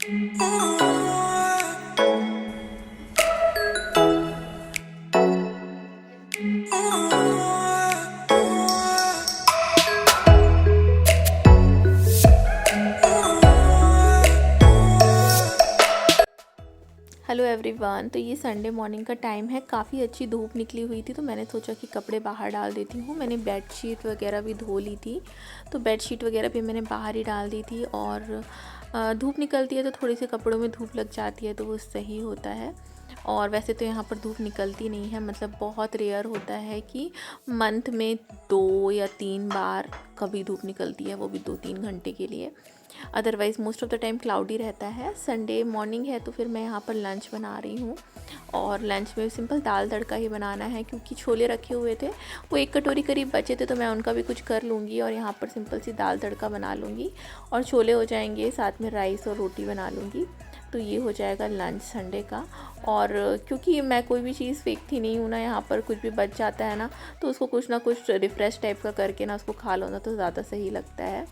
Hello everyone. तो ये Sunday morning का टाइम है, काफ़ी अच्छी धूप निकली हुई थी तो मैंने सोचा कि कपड़े बाहर डाल देती हूँ। मैंने बेडशीट वगैरह भी धो ली थी, तो बेडशीट वगैरह भी मैंने बाहर ही डाल दी थी। और धूप निकलती है तो थोड़ी सी कपड़ों में धूप लग जाती है तो वो सही होता है। और वैसे तो यहाँ पर धूप निकलती नहीं है, मतलब बहुत रेयर होता है कि मंथ में 2 या 3 बार कभी धूप निकलती है, वो भी 2-3 घंटे के लिए। Otherwise most of the time cloudy रहता है। संडे मॉर्निंग है तो फिर मैं यहाँ पर लंच बना रही हूँ, और लंच में सिंपल दाल तड़का ही बनाना है क्योंकि छोले रखे हुए थे, वो 1 कटोरी करीब बचे थे तो मैं उनका भी कुछ कर लूँगी और यहाँ पर सिंपल सी दाल तड़का बना लूँगी और छोले हो जाएंगे, साथ में राइस और रोटी बना लूँगी। तो ये हो जाएगा लंच संडे का। और क्योंकि मैं कोई भी चीज़ फेंकती नहीं हूँ ना, यहाँ पर कुछ भी बच जाता है ना तो उसको कुछ ना कुछ रिफ़्रेश टाइप का करके ना उसको खा लो ना तो ज़्यादा सही लगता है।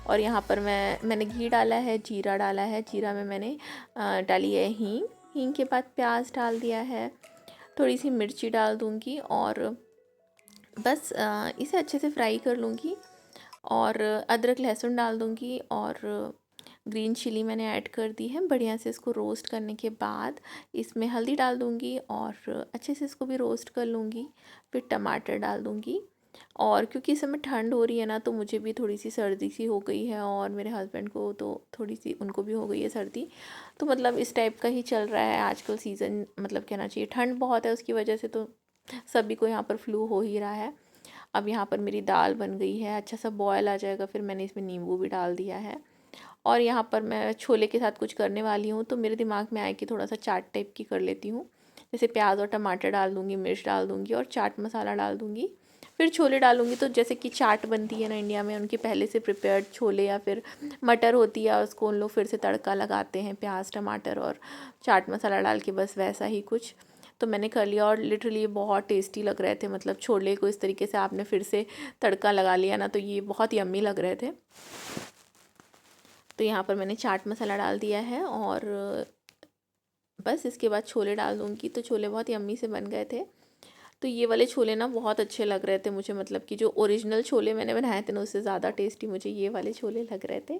और यहाँ पर मैंने घी डाला है, जीरा डाला है। जीरा में मैंने डाली है हींग, हींग के बाद प्याज डाल दिया है, थोड़ी सी मिर्ची डाल दूँगी और बस इसे अच्छे से फ्राई कर लूँगी। और अदरक लहसुन डाल दूँगी और ग्रीन चिली मैंने ऐड कर दी है। बढ़िया से इसको रोस्ट करने के बाद इसमें हल्दी डाल दूँगी और अच्छे से इसको भी रोस्ट कर लूँगी। फिर टमाटर डाल दूँगी। और क्योंकि इस समय ठंड हो रही है ना तो मुझे भी थोड़ी सी सर्दी सी हो गई है और मेरे हस्बैंड को तो थोड़ी सी उनको भी हो गई है सर्दी। तो मतलब इस टाइप का ही चल रहा है आजकल सीज़न, मतलब कहना चाहिए ठंड बहुत है उसकी वजह से तो सभी को यहाँ पर फ्लू हो ही रहा है। अब यहाँ पर मेरी दाल बन गई है, अच्छा सा बॉयल आ जाएगा फिर मैंने इसमें नींबू भी डाल दिया है। और यहाँ पर मैं छोले के साथ कुछ करने वाली हूँ तो मेरे दिमाग में आया कि थोड़ा सा चाट टाइप की कर लेती हूँ। जैसे प्याज और टमाटर डाल दूँगी, मिर्च डाल दूँगी और चाट मसाला डाल दूँगी, फिर छोले डालूँगी। तो जैसे कि चाट बनती है ना इंडिया में, उनके पहले से प्रिपेयर्ड छोले या फिर मटर होती है उसको उन लोग फिर से तड़का लगाते हैं प्याज टमाटर और चाट मसाला डाल के, बस वैसा ही कुछ तो मैंने कर लिया। और लिटरली ये बहुत टेस्टी लग रहे थे, मतलब छोले को इस तरीके से आपने फिर से तड़का लगा लिया ना तो ये बहुत यम्मी लग रहे थे। तो यहाँ पर मैंने चाट मसाला डाल दिया है और बस इसके बाद छोले डाल दूँगी। तो छोले बहुत यम्मी से बन गए थे। तो ये वाले छोले ना बहुत अच्छे लग रहे थे मुझे, मतलब कि जो ओरिजिनल छोले मैंने बनाए थे ना उससे ज़्यादा टेस्टी मुझे ये वाले छोले लग रहे थे।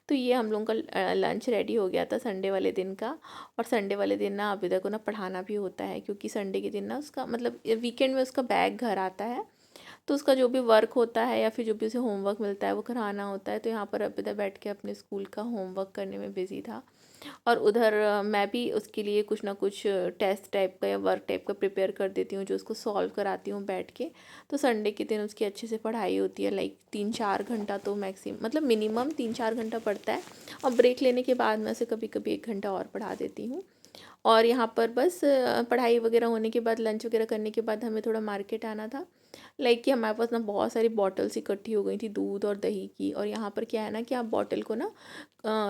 तो ये हम लोगों का लंच रेडी हो गया था संडे वाले दिन का। और संडे वाले दिन ना अभिदा को ना पढ़ाना भी होता है क्योंकि संडे के दिन ना उसका मतलब वीकेंड में उसका बैग घर आता है, तो उसका जो भी वर्क होता है या फिर जो भी उसे होमवर्क मिलता है वो कराना होता है। तो यहाँ पर अभिदा बैठ के अपने स्कूल का होमवर्क करने में बिज़ी था और उधर मैं भी उसके लिए कुछ ना कुछ टेस्ट टाइप का या वर्क टाइप का प्रिपेयर कर देती हूँ जो उसको सॉल्व कराती हूँ बैठ के। तो संडे के दिन उसकी अच्छे से पढ़ाई होती है, लाइक 3-4 घंटा तो मैक्सिमम मतलब मिनिमम 3-4 घंटा पढ़ता है। और ब्रेक लेने के बाद मैं उसे कभी कभी 1 घंटा और पढ़ा देती हूँ। और यहाँ पर बस पढ़ाई वगैरह होने के बाद लंच वगैरह करने के बाद हमें थोड़ा मार्केट आना था। लाइक कि हमारे पास ना बहुत सारी बॉटल्स इकट्ठी हो गई थी दूध और दही की। और यहाँ पर क्या है ना कि आप बॉटल को ना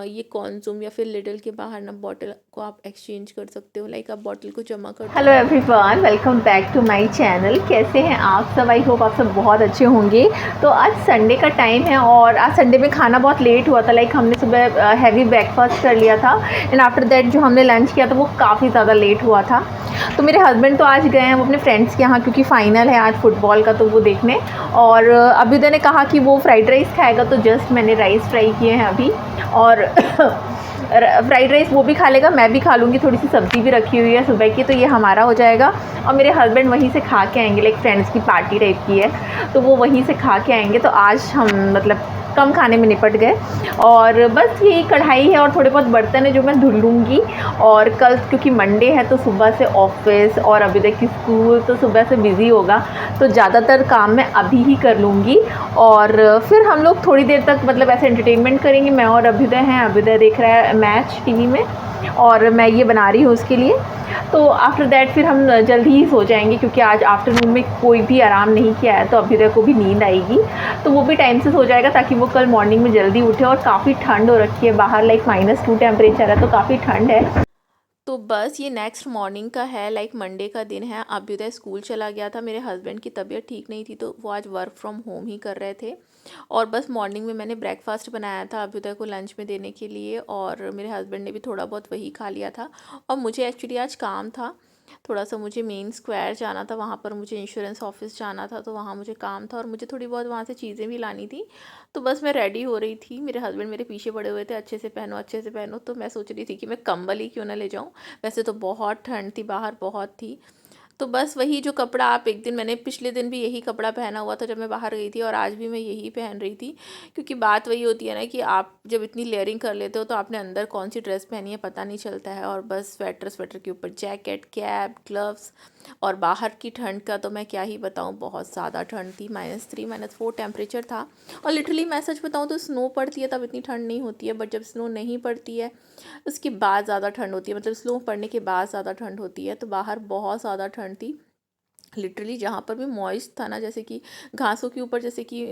ये कॉन्सूम या फिर लिडल के बाहर ना बॉटल को आप एक्सचेंज कर सकते हो, लाइक आप बॉटल को जमा कर। Hello everyone, welcome back to my channel. कैसे हैं आप सब? आई होप आप सब बहुत अच्छे होंगे। तो आज संडे का टाइम है और आज संडे में खाना बहुत लेट हुआ था। लाइक हमने सुबह हैवी ब्रेकफास्ट कर लिया था एंड आफ्टर दैट जो हमने लंच किया था वो काफ़ी ज़्यादा लेट हुआ था। तो मेरे हस्बैंड तो आज गए हैं वो अपने फ्रेंड्स के यहाँ क्योंकि फ़ाइनल है आज फुटबॉल का, तो वो देखने। और अभ्युदय ने कहा कि वो फ्राइड राइस खाएगा तो जस्ट मैंने राइस फ्राई किए हैं अभी। और फ्राइड राइस वो भी खा लेगा, मैं भी खा लूँगी, थोड़ी सी सब्ज़ी भी रखी हुई है सुबह की, तो ये हमारा हो जाएगा। और मेरे हस्बैंड वहीं से खा के आएंगे, लाइक फ्रेंड्स की पार्टी टाइप की है तो वो वहीं से खा के आएंगे। तो आज हम मतलब कम खाने में निपट गए। और बस यही कढ़ाई है और थोड़े बहुत बर्तन है जो मैं धुल लूँगी। और कल क्योंकि मंडे है तो सुबह से ऑफिस और अभी तक की स्कूल तो सुबह से बिज़ी होगा, तो ज़्यादातर काम मैं अभी ही कर लूँगी। और फिर हम लोग थोड़ी देर तक मतलब ऐसे एंटरटेनमेंट करेंगे। मैं और अभ्युदय हैं, अभ्युदय देख रहा है मैच टीवी में और मैं ये बना रही हूँ उसके लिए। तो आफ्टर दैट फिर हम जल्दी ही सो जाएंगे क्योंकि आज आफ्टरनून में कोई भी आराम नहीं किया है तो अभ्युदय को भी नींद आएगी, तो वो भी टाइम से सो जाएगा ताकि वो कल मॉर्निंग में जल्दी उठे। और काफ़ी ठंड हो रखी है बाहर, लाइक -2 टेम्परेचर है तो काफ़ी ठंड है। तो बस ये नेक्स्ट मॉर्निंग का है, लाइक मंडे का दिन है। अभ्युदय स्कूल चला गया था, मेरे हस्बैंड की तबीयत ठीक नहीं थी तो वो आज वर्क फ्रॉम होम ही कर रहे थे। और बस मॉर्निंग में मैंने ब्रेकफास्ट बनाया था अभ्युदय को लंच में देने के लिए, और मेरे हस्बैंड ने भी थोड़ा बहुत वही खा लिया था। और मुझे एक्चुअली आज काम था, थोड़ा सा मुझे मेन स्क्वायर जाना था, वहाँ पर मुझे इंश्योरेंस ऑफिस जाना था, तो वहाँ मुझे काम था और मुझे थोड़ी बहुत वहाँ से चीज़ें भी लानी थी। तो बस मैं रेडी हो रही थी, मेरे हस्बैंड मेरे पीछे पड़े हुए थे, अच्छे से पहनो अच्छे से पहनो। तो मैं सोच रही थी कि मैं कंबल ही क्यों ना ले जाऊँ, वैसे तो बहुत ठंड थी बाहर, बहुत थी। तो बस वही जो कपड़ा, आप एक दिन, मैंने पिछले दिन भी यही कपड़ा पहना हुआ था जब मैं बाहर गई थी, और आज भी मैं यही पहन रही थी। क्योंकि बात वही होती है ना कि आप जब इतनी लेयरिंग कर लेते हो तो आपने अंदर कौन सी ड्रेस पहनी है पता नहीं चलता है। और बस स्वेटर, स्वेटर के ऊपर जैकेट, कैप, ग्लव्स, और बाहर की ठंड का तो मैं क्या ही बताऊँ, बहुत ज़्यादा ठंड थी। -3 -4 टेम्परेचर था। और लिटरली मैं सच बताऊँ तो स्नो पड़ती है तब इतनी ठंड नहीं होती है, बट जब स्नो नहीं पड़ती है उसके बाद ज़्यादा ठंड होती है, मतलब स्नो पड़ने के बाद ज़्यादा ठंड होती है। तो बाहर बहुत ज़्यादा ठंड थी। लिटरली जहाँ पर भी मॉइस्ट था ना, जैसे कि घासों के ऊपर जैसे कि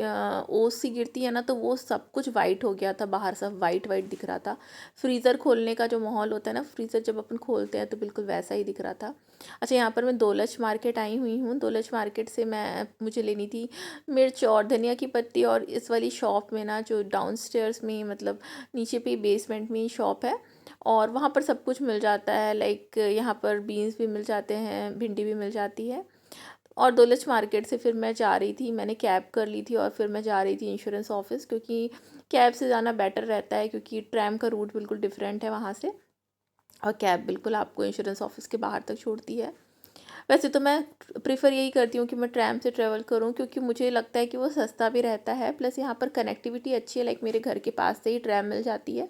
ओस सी गिरती है ना, तो वो सब कुछ वाइट हो गया था, बाहर सब वाइट वाइट दिख रहा था। फ्रीज़र खोलने का जो माहौल होता है ना, फ्रीज़र जब अपन खोलते हैं तो बिल्कुल वैसा ही दिख रहा था। अच्छा, यहाँ पर मैं दौलत मार्केट आई हुई हूँ। दौलत मार्केट से मुझे लेनी थी मिर्च और धनिया की पत्ती, और इस वाली शॉप में ना, जो डाउन स्टेयर्स में, मतलब नीचे पे बेसमेंट में ही शॉप है, और वहाँ पर सब कुछ मिल जाता है। लाइक यहाँ पर बीन्स भी मिल जाते हैं, भिंडी भी मिल जाती है। और दौलत मार्केट से फिर मैं जा रही थी, मैंने कैब कर ली थी और फिर मैं जा रही थी इंश्योरेंस ऑफिस, क्योंकि कैब से जाना बेटर रहता है, क्योंकि ट्रैम का रूट बिल्कुल डिफरेंट है वहाँ से, और कैब बिल्कुल आपको इंश्योरेंस ऑफिस के बाहर तक छोड़ती है। वैसे तो मैं प्रेफर यही करती हूँ कि मैं ट्रैम से ट्रैवल करूँ, क्योंकि मुझे लगता है कि वो सस्ता भी रहता है, प्लस यहाँ पर कनेक्टिविटी अच्छी है। लाइक मेरे घर के पास से ही ट्रैम मिल जाती है,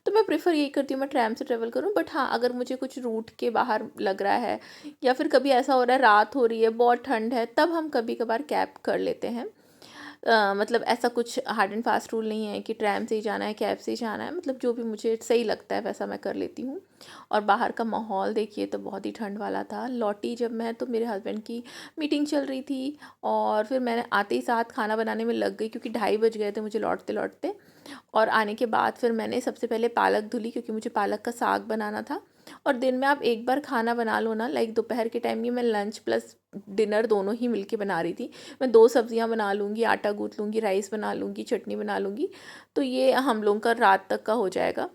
तो मैं प्रेफर यही करती हूँ मैं ट्रैम से ट्रैवल करूँ। बट हाँ, अगर मुझे कुछ रूट के बाहर लग रहा है, या फिर कभी ऐसा हो रहा है रात हो रही है, बहुत ठंड है, तब हम कभी कभार कैब कर लेते हैं। मतलब ऐसा कुछ हार्ड एंड फास्ट रूल नहीं है कि ट्रैम से ही जाना है, कैब से ही जाना है, मतलब जो भी मुझे सही लगता है वैसा मैं कर लेती हूँ। और बाहर का माहौल देखिए तो बहुत ही ठंड वाला था। लौटी जब मैं, तो मेरे हस्बैंड की मीटिंग चल रही थी, और फिर मैंने आते ही साथ खाना बनाने में लग गई, क्योंकि 2:30 बज गए थे मुझे लौटते लौटते। और आने के बाद फिर मैंने सबसे पहले पालक धुली, क्योंकि मुझे पालक का साग बनाना था। और दिन में आप एक बार खाना बना लो ना, लाइक दोपहर के टाइम में मैं लंच प्लस डिनर दोनों ही मिलके बना रही थी। मैं 2 सब्जियां बना लूँगी, आटा गूँथ लूँगी, राइस बना लूँगी, चटनी बना लूँगी, तो ये हम लोगों का रात तक का हो जाएगा।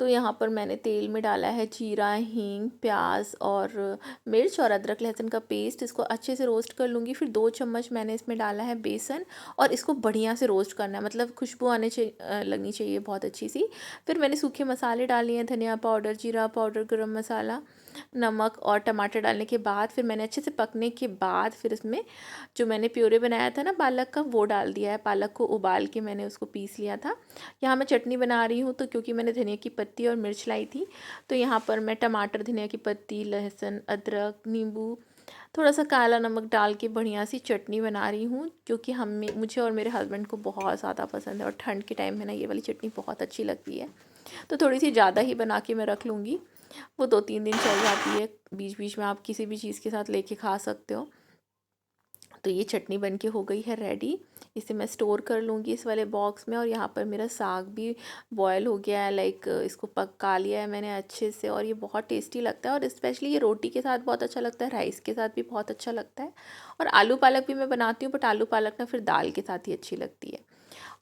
तो यहाँ पर मैंने तेल में डाला है जीरा, हींग, प्याज और मिर्च और अदरक लहसुन का पेस्ट। इसको अच्छे से रोस्ट कर लूँगी। फिर 2 चम्मच मैंने इसमें डाला है बेसन, और इसको बढ़िया से रोस्ट करना है, मतलब खुशबू लगनी चाहिए बहुत अच्छी सी। फिर मैंने सूखे मसाले डाले हैं, धनिया पाउडर, जीरा पाउडर, गरम मसाला, नमक और टमाटर डालने के बाद फिर मैंने अच्छे से पकने के बाद फिर इसमें जो मैंने प्योरे बनाया था ना पालक का, वो डाल दिया है। पालक को उबाल के मैंने उसको पीस लिया था। यहाँ मैं चटनी बना रही हूँ, तो क्योंकि मैंने धनिया की पत्ती और मिर्च लाई थी, तो यहाँ पर मैं टमाटर, धनिया की पत्ती, लहसुन, अदरक, नींबू, थोड़ा सा काला नमक डाल के बढ़िया सी चटनी बना रही हूँ, क्योंकि मुझे और मेरे हस्बैंड को बहुत ज़्यादा पसंद है, और ठंड के टाइम में ना ये वाली चटनी बहुत अच्छी लगती है। तो थोड़ी सी ज़्यादा ही बना के मैं रख लूँगी, वो 2-3 दिन चल जाती है। बीच बीच में आप किसी भी चीज़ के साथ लेके खा सकते हो। तो ये चटनी बन के हो गई है रेडी। इसे मैं स्टोर कर लूँगी इस वाले बॉक्स में। और यहाँ पर मेरा साग भी बॉयल हो गया है, लाइक इसको पका लिया है मैंने अच्छे से, और ये बहुत टेस्टी लगता है। और स्पेशली ये रोटी के साथ बहुत अच्छा लगता है, राइस के साथ भी बहुत अच्छा लगता है। और आलू पालक भी मैं बनाती हूँ, बट आलू पालक ना फिर दाल के साथ ही अच्छी लगती है।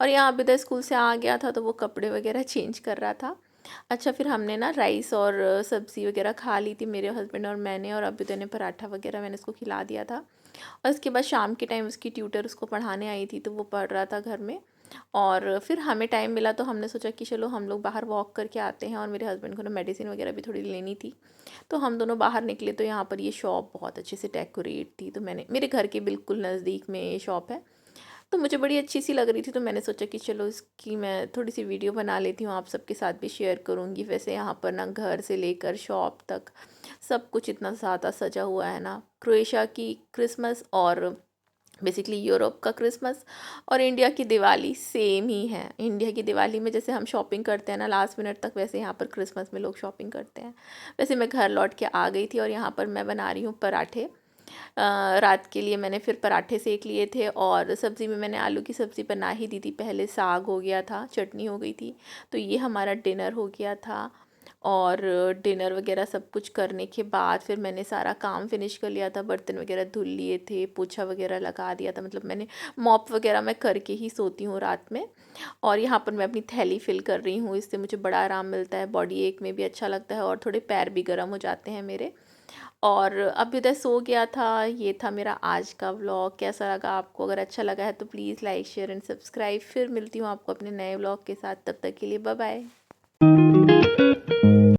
और यहाँ अभी तो स्कूल से आ गया था, तो वो कपड़े वगैरह चेंज कर रहा था। अच्छा, फिर हमने ना राइस और सब्ज़ी वगैरह खा ली थी, मेरे हस्बैंड और मैंने। और अभी तो ने पराठा वगैरह मैंने इसको खिला दिया था। और उसके बाद शाम के टाइम उसकी ट्यूटर उसको पढ़ाने आई थी, तो वो पढ़ रहा था घर में। और फिर हमें टाइम मिला तो हमने सोचा कि चलो हम लोग बाहर वॉक करके आते हैं, और मेरे हस्बैंड को ना मेडिसिन वगैरह भी थोड़ी लेनी थी, तो हम दोनों बाहर निकले। तो यहाँ पर ये शॉप बहुत अच्छे से डेकोरेट थी, तो मैंने, मेरे घर के बिल्कुल नज़दीक में ये शॉप है, तो मुझे बड़ी अच्छी सी लग रही थी, तो मैंने सोचा कि चलो इसकी मैं थोड़ी सी वीडियो बना लेती हूँ, आप सबके साथ भी शेयर करूँगी। वैसे यहाँ पर ना घर से लेकर शॉप तक सब कुछ इतना ज़्यादा सजा हुआ है ना। क्रोएशिया की क्रिसमस और बेसिकली यूरोप का क्रिसमस और इंडिया की दिवाली सेम ही है। इंडिया की दिवाली में जैसे हम शॉपिंग करते हैं ना लास्ट मिनट तक, वैसे यहाँ पर क्रिसमस में लोग शॉपिंग करते हैं। वैसे मैं घर लौट के आ गई थी, और यहाँ पर मैं बना रही हूँ पराठे। रात के लिए मैंने फिर पराठे सेक लिए थे, और सब्ज़ी में मैंने आलू की सब्ज़ी बना ही दी थी पहले, साग हो गया था, चटनी हो गई थी, तो ये हमारा डिनर हो गया था। और डिनर वगैरह सब कुछ करने के बाद फिर मैंने सारा काम फिनिश कर लिया था, बर्तन वगैरह धुल लिए थे, पोछा वगैरह लगा दिया था, मतलब मैंने मॉप वगैरह मैं करके ही सोती हूँ रात में। और यहाँ पर मैं अपनी थैली फिल कर रही हूँ, इससे मुझे बड़ा आराम मिलता है, बॉडी एक में भी अच्छा लगता है और थोड़े पैर भी गर्म हो जाते हैं मेरे। और अभ्युदय सो गया था। ये था मेरा आज का व्लॉग। कैसा लगा आपको? अगर अच्छा लगा है तो please like share and subscribe. फिर मिलती हूँ आपको अपने नए व्लॉग के साथ, तब तक के लिए बाय बाय।